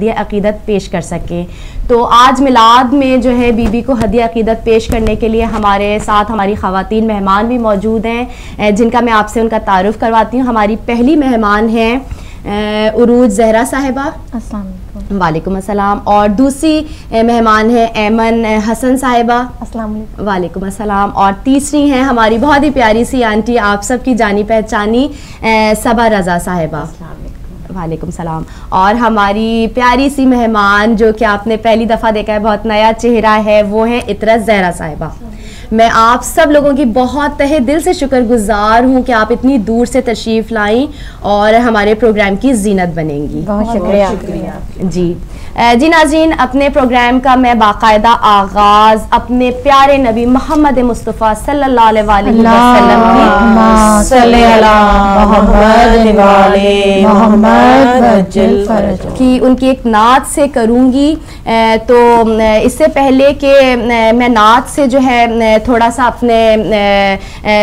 ہدیہ عقیدت پیش کر سکیں. تو آج میلاد میں جو ہے بی بی کو ہدیہ عقیدت پیش کرنے کے لیے ہمارے ساتھ ہماری خواتین مہمان بھی موجود ہیں جن کا میں آپ سے ان کا تعارف کرواتی ہوں. ہماری پہلی مہمان ہیں عروج زہرا صاحبہ. السلام علیکم. وعلیکم السلام. اور دوسری مہمان ہیں ایمن حسن صاحبہ. السلام علیکم. وعلیکم السلام. اور تیسری ہیں ہماری بہت ہی پیاری سی آنٹی آپ سب کی جانی پہچانی صبا رضا صاحبہ. وعلیکم السلام. اور ہماری پیاری سی مہمان جو کہ آپ نے پہلی دفعہ دیکھا ہے, بہت نیا چہرہ ہے, وہ ہے اطرت زہرا صاحبہ. میں آپ سب لوگوں کی بہت تہہ دل سے شکر گزار ہوں کہ آپ اتنی دور سے تشریف لائیں اور ہمارے پروگرام کی زینت بنیں گی. بہت شکریہ. جی ناظرین, اپنے پروگرام کا میں باقاعدہ آغاز اپنے پیارے نبی محمد مصطفیٰ صلی اللہ علیہ وسلم کی ان کی ایک نعت سے کروں گی. تو اس سے پہلے کہ میں نعت سے جو ہے تھوڑا سا اپنے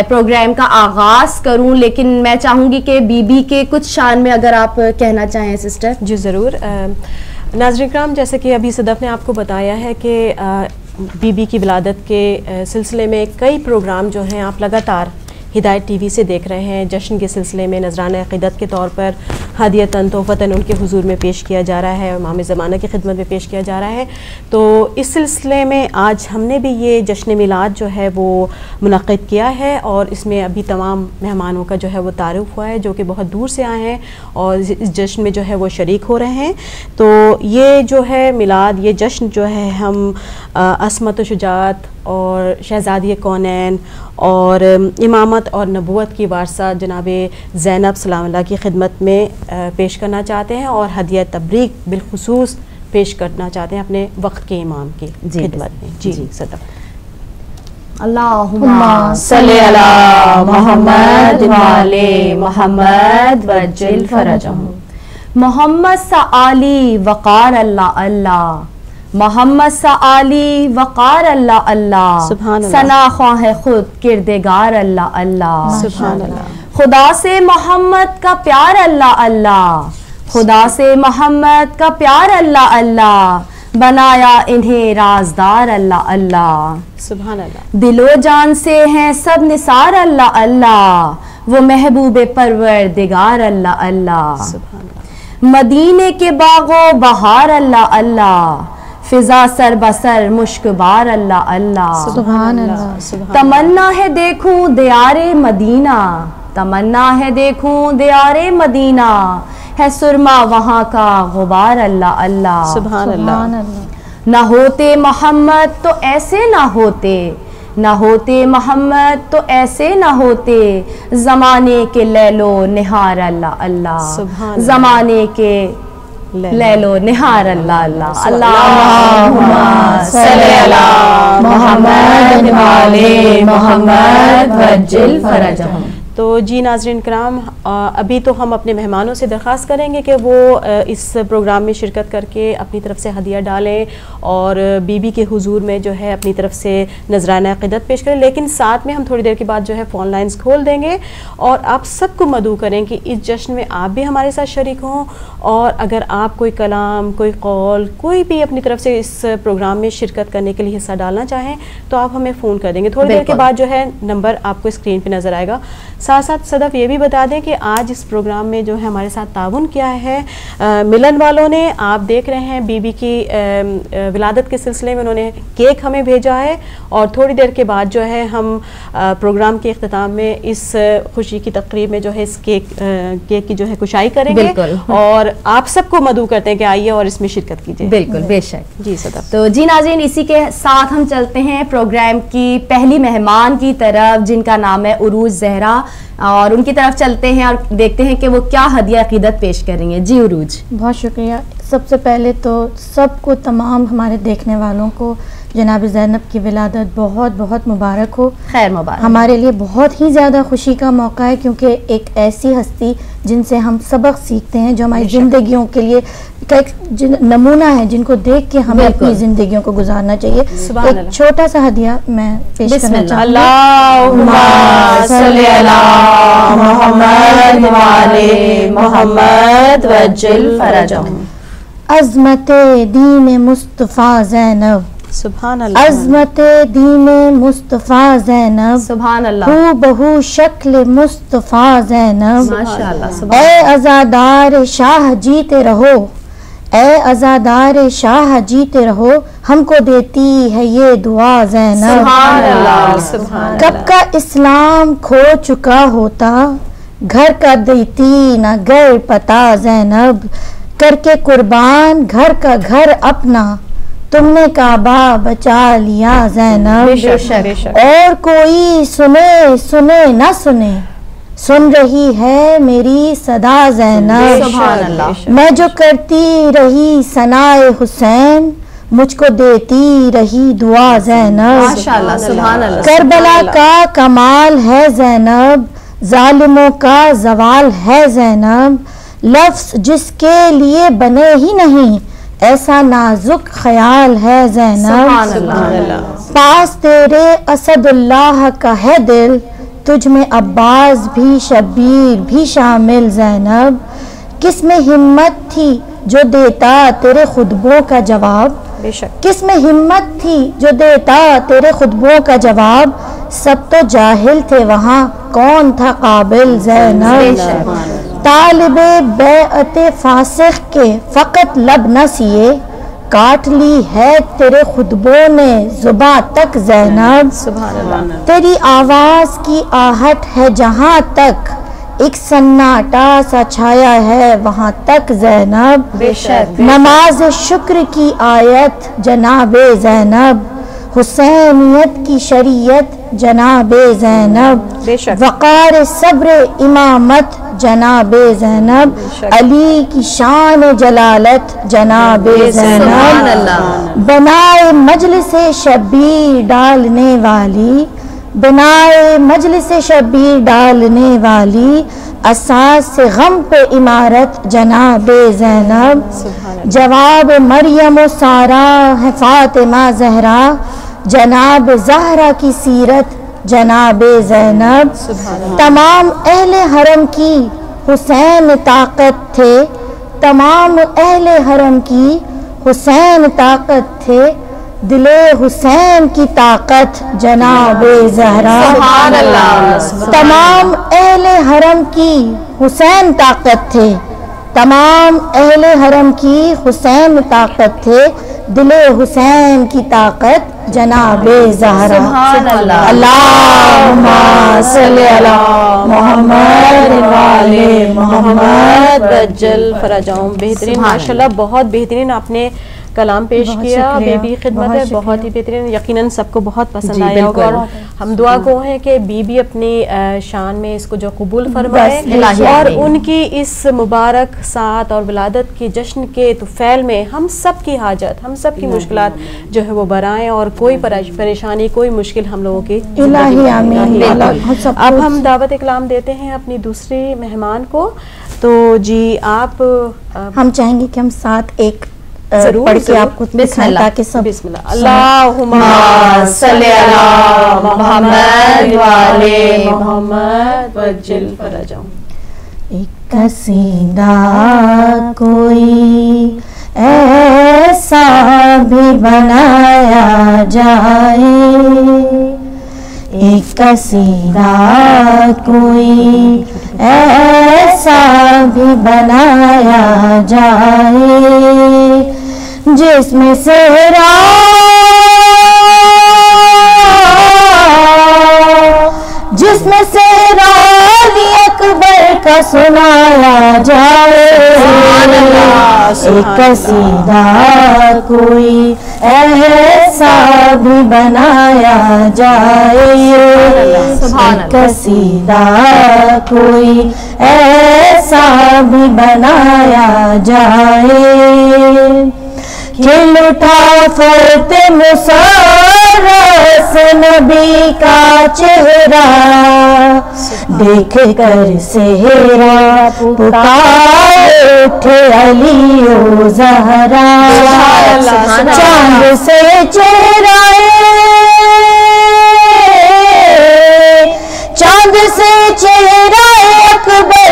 پروگرام کا آغاز کروں, لیکن میں چاہوں گی کہ بی بی کے کچھ شان میں اگر آپ کہنا چاہیں سسٹر. جی ضرور. ناظرین کرام, جیسے کہ ابھی صدف نے آپ کو بتایا ہے کہ بی بی کی ولادت کے سلسلے میں کئی پروگرام جو ہیں آپ لگاتار ہدایت ٹی وی سے دیکھ رہے ہیں. جشن کے سلسلے میں نذرانہ عقیدت کے طور پر ہدیتاً تحفتاً ان کے حضور میں پیش کیا جا رہا ہے, امام زمانہ کی خدمت میں پیش کیا جا رہا ہے. تو اس سلسلے میں آج ہم نے بھی یہ جشن میلاد جو ہے وہ منعقد کیا ہے, اور اس میں ابھی تمام مہمانوں کا جو ہے وہ تعارف ہوا ہے جو کہ بہت دور سے آئے ہیں اور اس جشن میں جو ہے وہ شریک ہو رہے ہیں. تو یہ جو ہے میلاد, یہ جشن جو ہے ہم عصمت و شجاعت اور شہزادی کونین اور امامت اور نبوت کی وارثہ جناب زینب سلام اللہ کی خدمت میں پیش کرنا چاہتے ہیں, اور ہدیہ تبریک بالخصوص پیش کرنا چاہتے ہیں اپنے وقت کے امام کی خدمت میں. جی صدق. اللہم صلی علی محمد وعلی محمد وجل فرجہم. محمد سعالی وقار اللہ اللہ, محمد سعالی وقار اللہ اللہ, ثنا خواہ خود کردگار اللہ اللہ. سبحان اللہ. خدا سے محمد کا پیار اللہ اللہ, خدا سے محمد کا پیار اللہ اللہ, بنایا انہیں رازدار اللہ اللہ. سبحان اللہ. دل و جان سے ہیں سب نثار اللہ اللہ, وہ محبوب پروردگار اللہ اللہ. سبحان اللہ. مدینے کے باغ و بہار اللہ اللہ, فضا سر بسر مشک بار اللہ اللہ. سبحان اللہ. تمنا ہے دیکھوں دیار مدینہ, تمنا ہے دیکھوں دیار مدینہ, ہے سرما وہاں کا غبار اللہ اللہ. سبحان اللہ. نہ ہوتے محمد تو ایسے نہ ہوتے, نہ ہوتے محمد تو ایسے نہ ہوتے, زمانے کے لیلو نہار اللہ اللہ. زمانے کے لیلو نہار اللہ اللہ. اللہم صلی علی محمد وعلی محمد وجل فرجہم. تو جی ناظرین کرام, ابھی تو ہم اپنے مہمانوں سے درخواست کریں گے کہ وہ اس پروگرام میں شرکت کر کے اپنی طرف سے ہدیہ ڈالیں اور بی بی کے حضور میں جو ہے اپنی طرف سے نذرانہ عقیدت پیش کریں. لیکن ساتھ میں ہم تھوڑی دیر کے بعد جو ہے فون لائنز کھول دیں گے اور آپ سب کو مدعو کریں کہ اس جشن میں آپ بھی ہمارے ساتھ شریک ہوں, اور اگر آپ کوئی کلام, کوئی قول, کوئی بھی اپنی طرف سے اس پروگرام میں شرکت کرنے کے لیے حصہ ڈالنا چاہیں تو آپ ہمیں فون کر دیں گے. تھوڑی دیر کے بعد جو ہے نمبر آپ کو اسکرین پہ نظر آئے گا. ساتھ ساتھ صدف یہ بھی بتا دیں کہ آج اس پروگرام میں جو ہے ہمارے ساتھ تعاون کیا ہے ملن والوں نے. آپ دیکھ رہے ہیں بی بی کی ولادت کے سلسلے میں انہوں نے کیک ہمیں بھیجا ہے, اور تھوڑی دیر کے بعد جو ہے ہم پروگرام کے اختتام میں اس خوشی کی تقریب میں جو ہے اس کیک کی جو ہے کشائی کریں گے, اور آپ سب کو مدعو کرتے ہیں کہ آئیے اور اس میں شرکت کیجیے. بالکل بے شک. جی صدف. تو جی ناظرین, اسی کے ساتھ ہم چلتے ہیں پروگرام کی پہلی مہمان کی طرف جن کا نام ہے عروج زہرا, اور ان کی طرف چلتے ہیں اور دیکھتے ہیں کہ وہ کیا ہدیہ عقیدت پیش کریں گے. جی عروج. بہت شکریہ. سب سے پہلے تو سب کو, تمام ہمارے دیکھنے والوں کو جناب زینب کی ولادت بہت بہت مبارک ہو. خیر مبارک. ہمارے لیے بہت ہی زیادہ خوشی کا موقع ہے, کیونکہ ایک ایسی ہستی جن سے ہم سبق سیکھتے ہیں, جو ہماری زندگیوں کے لیے ایک نمونہ ہے, جن کو دیکھ کے ہمیں اپنی زندگیوں کو گزارنا چاہیے. ایک چھوٹا سا ہدیہ میں پیش کرنا چاہوں گی. اللہم صلی علی محمد وعلی محمد وجل فرجہم. عظمت دین مصطفیٰ زینب، سبحان اللہ، عظمت دین مصطفیٰ زینب، سبحان اللہ، ہو بہو شکل مصطفیٰ زینب، ماشاءاللہ، اے عزادار شاہ جیتے رہو، اے عزادار شاہ جیتے رہو، ہم کو دیتی ہے یہ دعا زینب، سبحان اللہ، سبحان کب کا اسلام کھو چکا ہوتا، گھر کا دیتی نہ گھر پتا زینب، کر کے قربان گھر کا گھر اپنا، تم نے کعبہ بچا لیا زینب، اور کوئی سنے سنے نہ سنے، سن رہی ہے میری صدا زینب، سبحان اللہ، میں جو کرتی رہی ثنائے حسین، مجھ کو دیتی رہی دعا زینب، ماشاءاللہ، سبحان اللہ، کربلا کا کمال ہے زینب، ظالموں کا زوال ہے زینب، لفظ جس کے لیے بنے ہی نہیں، ایسا نازک خیال ہے زینب، سبحان اللہ، پاس تیرے اسد اللہ کا ہے دل، تجھ میں عباس بھی شبیر بھی شامل زینب، کس میں ہمت تھی جو دیتا تیرے خطبوں کا جواب، بے شک، کس میں ہمت تھی جو دیتا تیرے خطبوں کا جواب، سب تو جاہل تھے وہاں کون تھا قابل زینب، طالب بیعت فاسق کے فقط لب نہ سیے، کاٹ لی ہے تیرے خطبوں نے زباں تک زینب، سبحان اللہ، تیری آواز کی آہٹ ہے جہاں تک، ایک سناٹا سا چھایا ہے وہاں تک زینب، بے شک، نماز شکر کی آیت جناب زینب، حسینیت کی شریعت جناب زینب، بے شک، وقار صبر امامت جناب زینب، علی کی شان جلالت جناب سبحان زینب، اللہ، بنائے مجلس شبیر ڈالنے والی، بنائے مجلس شبیر ڈالنے والی، اساس سے غم پہ عمارت جناب زینب، جواب مریم و سارا ہے فاطمہ زہرا، جناب زہرا کی سیرت جناب زینب، تمام اہل حرم کی حسین طاقت تھے، تمام اہل حرم کی حسین طاقت تھے، دل حسین کی طاقت جناب زہرا، سبحان اللہ، تمام اہل حرم کی حسین طاقت تھے، تمام اہل حرم کی حسین طاقت تھے، دل حسین کی طاقت جناب زہرا، سبحان اللہ، اللہم صلی علی محمد وعلی محمد بجل فرجاؤں، بہترین، ماشاءاللہ، بہت بہترین آپ نے کلام پیش کیا، بی بی خدمت ہے بہت ہی بہترین، یقیناً سب کو بہت پسند آیا ہوگا، اور ہم دعا گو ہیں کہ بی بی اپنی شان میں اس کو جو قبول فرمائے، اور ان کی اس مبارک ساعت اور ولادت کے جشن کے طفیل میں ہم سب کی حاجت، ہم سب کی مشکلات جو ہے وہ برائیں، اور کوئی پریشانی، کوئی مشکل ہم لوگوں کی الہی آمین۔ اب ہم دعوت کلام دیتے ہیں اپنی دوسری مہمان کو، تو جی آپ ہم چاہیں گے کہ ہم ساتھ ایک پڑھ کے آپ کو بسم اللہ، تاکہ سب بسم اللہ، اللہم صلی علی محمد وعلی محمد وجل فرجاؤں۔ ایک قصیدہ کوئی ایسا بھی بنایا جائے، ایک قصیدہ کوئی ایسا بھی بنایا جائے، جس میں سے راوی اکبر کا سنایا جائے، ایک قصیدہ کوئی ایسا بھی بنایا جائے، ایک قصیدہ کوئی ایسا بھی بنایا جائے، کہ لٹا فرت مسرس نبی کا چہرہ، دیکھ کر صحرا پکار اٹھے علی و زہرا، چاند سے چہرہ اکبر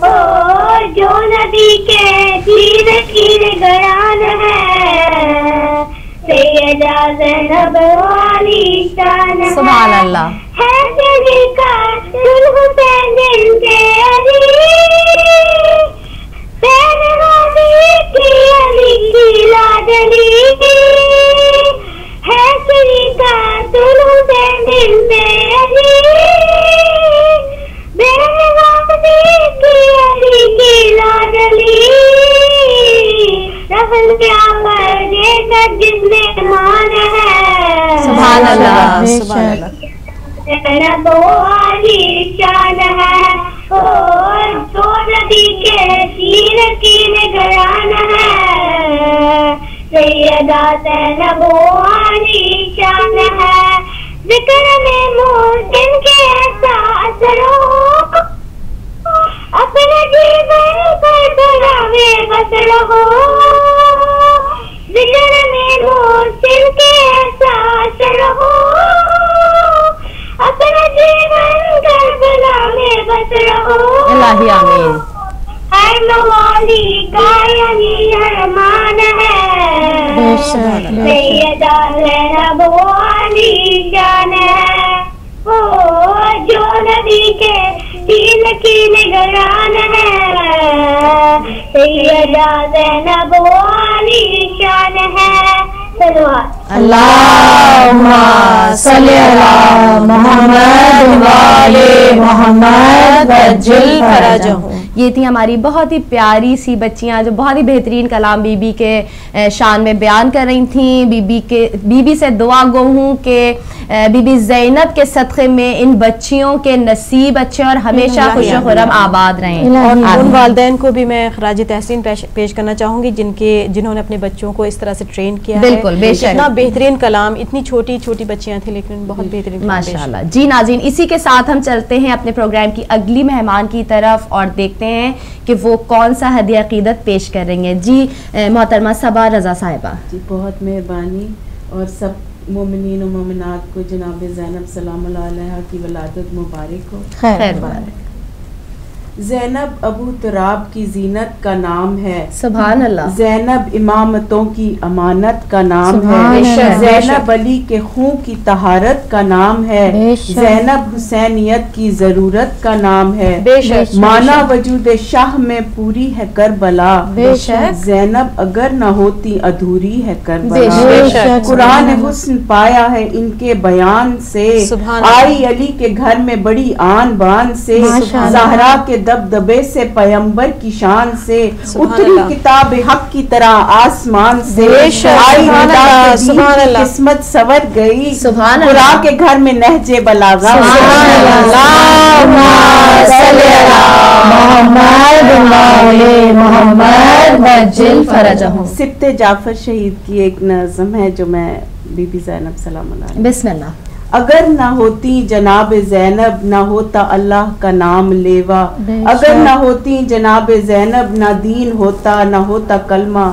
جو نبی کے دین کی نگران ہے سیدہ زینب والی شان ہے. سبحان اللہ. ہے دلی کا دل حسین بنتے علی بین غازی کی علی کی لاڈلی ہے دلی کا دل حسین بنتے علی بین غازی کی علی کی لاڈلی رفل کیا دے کر جس میں مان ہے. سبحان اللہ. سبحان اللہ. زینب والی شان ہے جو نبی کے دین کی نگران ہے سیدہ زینب والی شان ہے. ذکر میں محسن کے ایسا اثر ہو اپنے جیون کربلا میں بسر ہو. ذکر میں محسن کے ایسا اثر ہو اپنا جیون کربلا میں بسر ہو. الہی آمین. ہر موالی کا یہی ارمان ہے سیدہ زینب والی شان ہے جو نبی کے دین کی نگران ہے سیدہ زینب والی شان ہے. اللہم صلی علی محمد وآلِ محمد وجل فرجہم. یہ تھی ہماری بہت ہی پیاری سی بچیاں جو بہت ہی بہترین کلام بی بی کے شان میں بیان کر رہی تھیں. بی بی سے دعا گو ہوں کہ بی بی زینب کے صدقے میں ان بچیوں کے نصیب اچھے اور ہمیشہ خوش و خرم آباد رہیں. اور ان والدین کو بھی میں خراج تحسین پیش کرنا چاہوں گی جنہوں نے اپنے بچوں کو اس طرح سے ٹرین کیا ہے. بالکل بے شک. اتنا بہترین کلام, اتنی چھوٹی چھوٹی بچیاں تھیں لیکن بہت بہترین ماشاءاللہ. جی ناظرین, اسی کے ساتھ ہم چلتے ہیں اپنے پروگرام کی اگلی مہمان کی طرف اور دیکھتے ہیں کہ وہ کون سا ہدیہ عقیدت پیش کر رہی ہیں. جی محترمہ صبا رضا صاحبہ. جی بہت مہربانی. اور سب مومنین و مومنات کو جناب زینب سلام اللہ علیہ کی ولادت مبارک ہو. خیر مبارک. زینب ابو تراب کی زینت کا نام ہے. سبحان اللہ. زینب امامتوں کی امانت کا نام ہے. زینب علی کے خون کی طہارت کا نام ہے. زینب حسینیت کی ضرورت کا نام ہے. مانا وجود شاہ میں پوری ہے کربلا. زینب اگر نہ ہوتی ادھوری ہے کربلا. قرآن حسن پایا ہے ان کے بیان سے. آئی علی کے گھر میں بڑی آن بان سے. زہرا کے دبدبے سے پیمبر کی شان سے. اتری کتاب حق کی طرح آسمان سے. آئی قسمت سور گئی. قرآن کے گھر میں نہجے بلاغا. سبت جعفر شہید کی ایک نظم ہے جو میں بی بی زینب سلام اللہ. بسم اللہ. اگر نہ ہوتی جناب زینب نہ ہوتا اللہ کا نام لیوا. اگر نہ ہوتی جناب زینب نہ دین ہوتا نہ ہوتا کلمہ.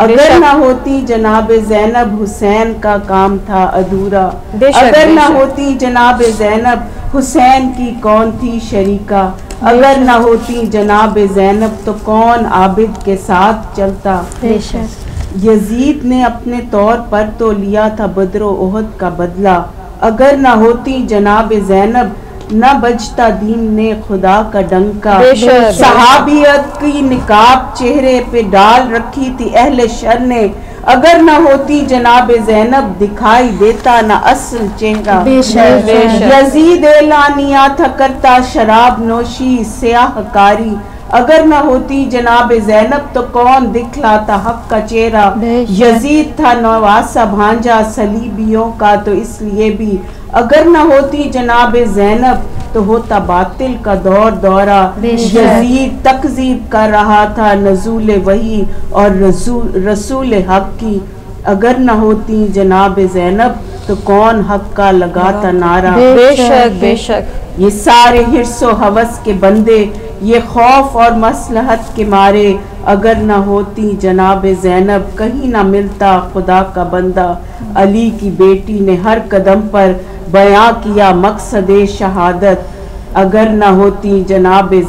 اگر نہ ہوتی جناب زینب حسین کا کام تھا ادھورا. اگر نہ ہوتی جناب زینب حسین کی کون تھی شریکہ. اگر نہ ہوتی جناب زینب تو کون عابد کے ساتھ چلتا. یزید نے اپنے طور پر تو لیا تھا بدر و احد کا بدلہ. اگر نہ ہوتی جناب زینب نہ بجتا دین نے خدا کا ڈنکا. صحابیت کی نقاب چہرے پہ ڈال رکھی تھی اہل شر نے. اگر نہ ہوتی جناب زینب دکھائی دیتا نہ اصل چہرہ. یزید اعلانیہ تھا کرتا شراب نوشی سیاہ کاری. اگر نہ ہوتی جناب زینب تو کون دکھلاتا حق کا چہرہ. یزید تھا نواسا بھانجا صلیبیوں کا تو اس لیے بھی. اگر نہ ہوتی جناب زینب تو ہوتا باطل کا دور دورہ. یزید تکذیب کر رہا تھا نزول وحی اور رسول حق کی. اگر نہ ہوتی جناب زینب تو کون حق کا لگاتا نعرہ. بے شک بے شک. یہ سارے حرص و ہوس کے بندے یہ خوف اور مصلحت کے مارے. اگر نہ ہوتی جناب زینب کہیں نہ ملتا خدا کا بندہ. علی کی بیٹی نے ہر قدم پر بیان کیا مقصد شہادت. اگر نہ ہوتی جناب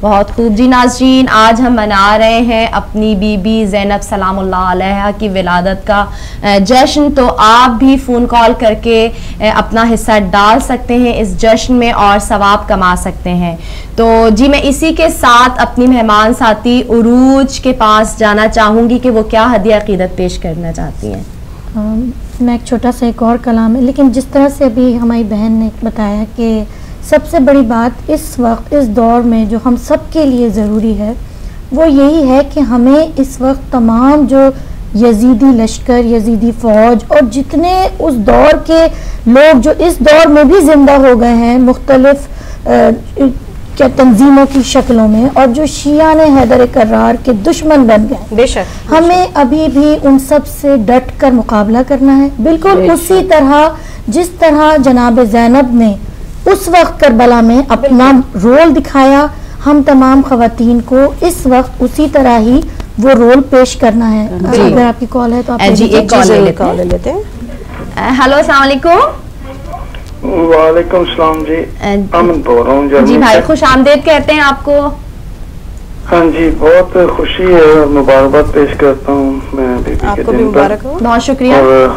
بہت خوب جی ناظرین، آج ہم منا رہے ہیں اپنی بی بی زینب سلام اللہ علیہا کی ولادت کا جشن، تو آپ بھی فون کال کر کے اپنا حصہ ڈال سکتے ہیں اس جشن میں اور ثواب کما سکتے ہیں۔ تو جی میں اسی کے ساتھ اپنی مہمان ساتھی عروج کے پاس جانا چاہوں گی کہ وہ کیا ہدیہ عقیدت پیش کرنا چاہتی ہیں۔ میں ایک چھوٹا سا ایک اور کلام ہے، لیکن جس طرح سے ابھی ہماری بہن نے بتایا کہ سب سے بڑی بات اس وقت اس دور میں جو ہم سب کے لیے ضروری ہے وہ یہی ہے کہ ہمیں اس وقت تمام جو یزیدی لشکر، یزیدی فوج اور جتنے اس دور کے لوگ جو اس دور میں بھی زندہ ہو گئے ہیں مختلف تنظیموں کی شکلوں میں، اور جو شیعہ حیدر کرار کے دشمن بن گئے، بے شک ہمیں ابھی بھی ان سب سے ڈٹ کر مقابلہ کرنا ہے، بالکل اسی طرح جس طرح جناب زینب نے اس وقت کربلا میں اپنا رول دکھایا، ہم تمام خواتین کو اس وقت اسی طرح ہی وہ رول پیش کرنا ہے۔ اگر آپ کی کال ہے تو آپ ایک کال لے لیتے ہیں۔ ہلو السلام علیکم۔ وعلیکم السلام جی، امن بول رہا ہوں جی بھائی، خوش آمدید کہتے ہیں آپ کو۔ ہاں جی، بہت خوشی ہے، مبارکباد پیش کرتا ہوں میں بی بی کے دن پر، بہت شکریہ۔ اور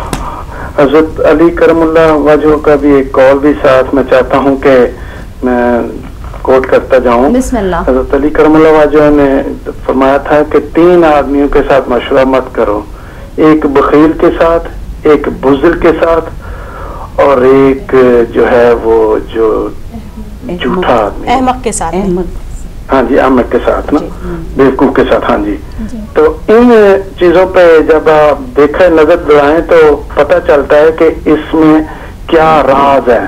حضرت علی کرم اللہ وجہ کا بھی ایک کال بھی ساتھ میں چاہتا ہوں کہ میں کوٹ کرتا جاؤں۔ بسم اللہ۔ حضرت علی کرم اللہ وجہ نے فرمایا تھا کہ 3 آدمیوں کے ساتھ مشورہ مت کرو، ایک بخیل کے ساتھ، ایک بزدل کے ساتھ، اور ایک جو ہے وہ جو جھوٹا آدمی، احمق کے ساتھ۔ ہاں جی، احمق کے ساتھ نا، بیوقوف کے ساتھ۔ ہاں جی، تو ان چیزوں پہ جب آپ دیکھیں، نظر دوڑائیں تو پتہ چلتا ہے کہ اس میں کیا راز ہے،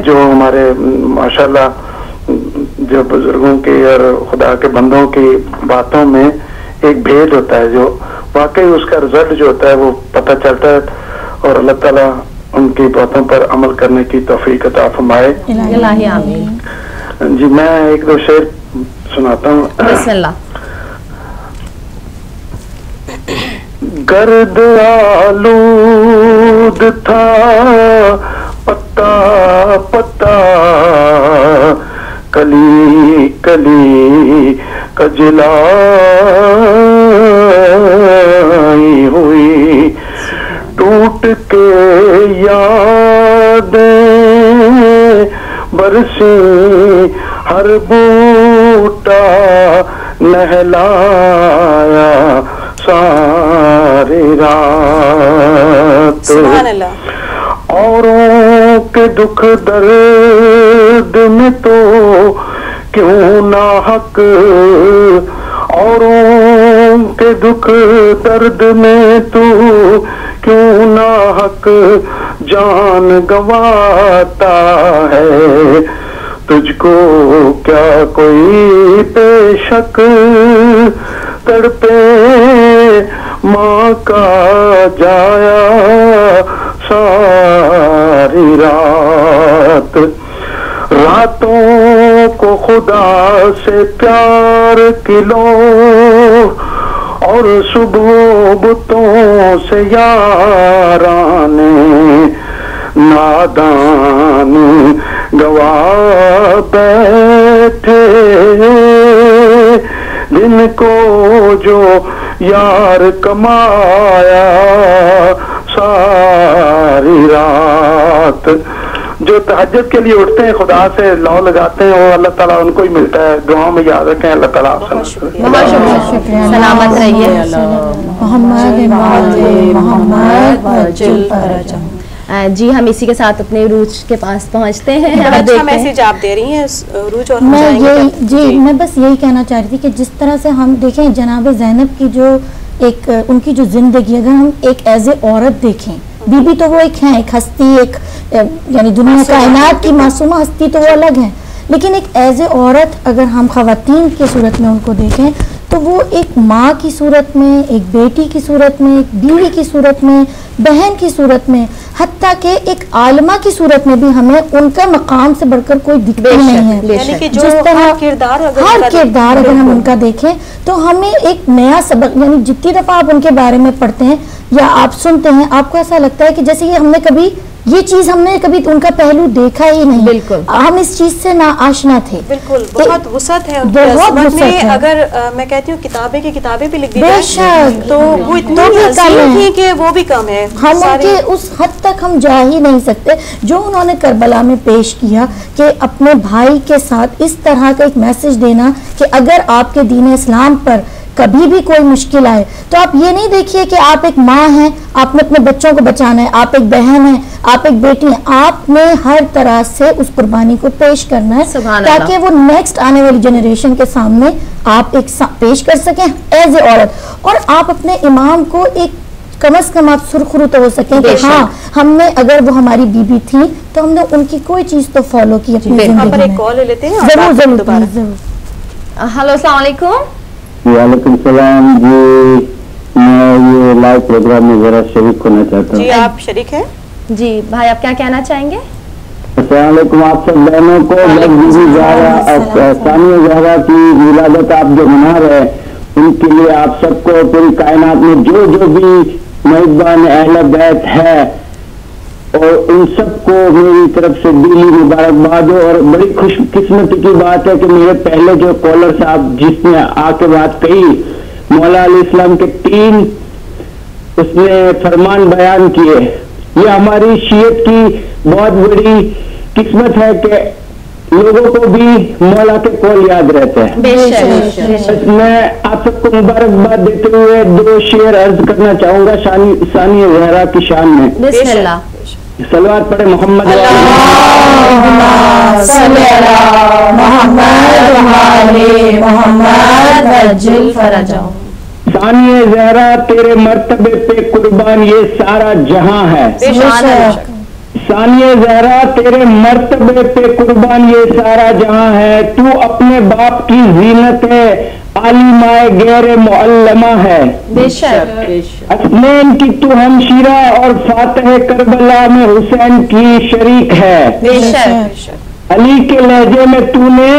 جو ہمارے ماشاءاللہ جو بزرگوں کی اور خدا کے بندوں کی باتوں میں ایک بھید ہوتا ہے، جو واقعی اس کا رزلٹ جو ہوتا ہے وہ پتہ چلتا ہے، اور اللہ تعالیٰ ان کی باتوں پر عمل کرنے کی توفیق عطا فرمائے۔ الہی آمین۔ جی میں ایک دو شعر سناتا ہوں۔ بسم اللہ۔ گرد آلود تھا پتا پتا، کلی کلی کجلائی ہوئی، ٹوٹ کے یادیں برسی، ہر بوٹا نہلایا ساری رات، سبحان اللہ۔ اوروں کے دکھ درد میں تو کیوں نہ حق، اوروں کے دکھ درد میں تو کیوں نہ حق جان گنواتا ہے، تجھ کو کیا کوئی بے شک تڑپے ماں کا جایا ساری رات، راتوں کو خدا سے پیار کلو اور صبح بتوں سے یاران نادان گوا بیٹھے، جن کو جو یار کمایا ساری رات، جو تہجد کے لیے اٹھتے ہیں خدا سے لو لگاتے ہیں، وہ اللہ تعالیٰ ان کو ہی ملتا ہے۔ دعاؤں میں یاد رکھیں، اللہ تعالیٰ آپ بہت شکریہ، سلامت رہیے۔ جی ہم اسی کے ساتھ اپنے عروج کے پاس پہنچتے ہیں۔ اچھا میسج آپ دے رہی ہیں عروج، اور میں بس یہی کہنا چاہ رہی تھی کہ جس طرح سے ہم دیکھیں جناب زینب کی جو ایک ان کی جو زندگی، اگر ہم ایک ایز اے عورت دیکھیں، بی بی تو وہ ایک ہیں، ایک ہستی، ایک یعنی دنیا کائنات کی معصومہ ہستی تو وہ الگ ہیں، لیکن ایک ایز اے عورت اگر ہم خواتین کی صورت میں ان کو دیکھیں تو وہ ایک ماں کی صورت میں، ایک بیٹی کی صورت میں، ایک بیوی کی صورت میں، بہن کی صورت میں، حتیٰ کہ ایک عالمہ کی صورت میں بھی ہمیں ان کا مقام سے بڑھ کر کوئی دکھتا نہیں ہے۔ جس طرح ہر کردار اگر ہم ان کا دیکھیں تو ہمیں ایک نیا سبق، یعنی جتنی دفعہ آپ ان کے بارے میں پڑھتے ہیں یا آپ سنتے ہیں، آپ کو ایسا لگتا ہے کہ جیسے یہ ہم نے کبھی یہ چیز ہم نے کبھی ان کا پہلو دیکھا ہی نہیں. بالکل ہم اس چیز سے نا آشنا تھے. بالکل بہت وسعت ہے بہت وسعت ہے. اگر میں کہتی ہوں کتابیں کی کتابیں بھی لکھ دی بے شک تو وہ اتنی عظیم تھی کہ وہ بھی کم ہے. ہم ان کے اس حد تک ہم جا ہی نہیں سکتے جو انہوں نے کربلا میں پیش کیا کہ اپنے بھائی کے ساتھ اس طرح کا ایک میسج دینا کہ اگر آپ کے دین اسلام پر کبھی بھی کوئی مشکل آئے تو آپ یہ نہیں دیکھیے کہ آپ ایک ماں ہیں, آپ نے اپنے بچوں کو بچانا ہے, آپ ایک بہن ہیں, آپ ایک بیٹی ہیں, آپ نے ہر طرح سے اس قربانی کو پیش کرنا ہے تاکہ وہ نیکسٹ آنے والی جنریشن کے سامنے آپ ایک پیش کر سکیں ایز اے عورت, اور آپ اپنے امام کو ایک کم از کم آپ سرخرو تو ہو سکیں کہ ہاں ہم نے اگر وہ ہماری بیوی تھی تو ہم نے ان کی کوئی چیز تو فالو کی اپنی زندگی میں. ایک کال لے لیتے ہیں. ضرور ضرور ضرور. ہلو السلام علیکم. وعلیکم السلام جی, میں یہ لائیو پروگرام میں ذرا شریک ہونا چاہتا ہوں. جی آپ شریک ہیں. جی بھائی آپ کیا کہنا چاہیں گے؟ السلام علیکم آپ سب بہنوں کو. ثانیہ زہرا کی ولادت آپ جو منا رہے ہیں ان کے لیے آپ سب کو پوری کائنات میں جو جو بھی میزبان اہل بیت ہے اور ان سب کو میری طرف سے دلی مبارکباد ہو. اور بڑی خوش قسمتی کی بات ہے کہ میرے پہلے جو کالر صاحب جس نے آ کے بات کہی مولا علیہ السلام کے 3 اس نے فرمان بیان کیے, یہ ہماری شیعت کی بہت بڑی قسمت ہے کہ لوگوں کو بھی مولا کے قول یاد رہتے ہیں. میں آپ سب کو مبارکباد دیتے ہوئے 2 شعر عرض کرنا چاہوں گا ثانیہ زہرا کی شان میں. بسم اللہ. صلوات پڑھے محمد ثانیہ زہرا تیرے مرتبے پہ قربان یہ سارا جہاں ہے. ثانیہ زہرا تیرے مرتبے پہ قربان یہ سارا جہاں ہے. تو اپنے باپ کی زینت ہے, عالمہ غیر معلمہ ہے. حسنین کی تو ہمشیرہ اور فاتح کربلا میں حسین کی شریک ہے. علی کے لہجے میں تو نے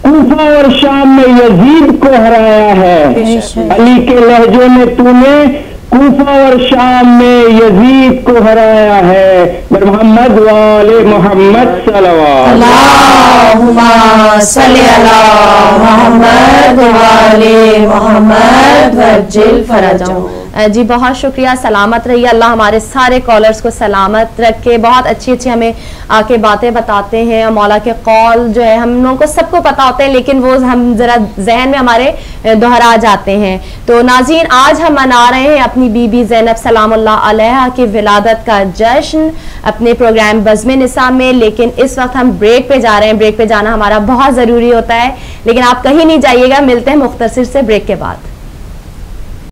کوفہ اور شام میں یزید کو ہرایا ہے. علی کے لہجے میں تو نے کوفہ اور شام میں یزید کو ہرایا ہے. محمد والے محمد صلوات. اللہم صلی علی محمد والے محمد وجل فرجہم. جی بہت شکریہ, سلامت رہیے, اللہ ہمارے سارے کالرز کو سلامت رکھے. بہت اچھی اچھی ہمیں آ کے باتیں بتاتے ہیں. مولا کے قول جو ہے ہم لوگوں کو سب کو پتا ہوتے ہیں لیکن وہ ہم ذرا ذہن میں ہمارے دہرا جاتے ہیں. تو ناظرین آج ہم منا رہے ہیں اپنی بی بی زینب سلام اللہ علیہا کی ولادت کا جشن اپنے پروگرام بزم نساء میں, لیکن اس وقت ہم بریک پہ جا رہے ہیں. بریک پہ جانا ہمارا بہت ضروری ہوتا ہے لیکن آپ کہیں نہیں جائیے گا, ملتے ہیں مختصر سے بریک کے بعد.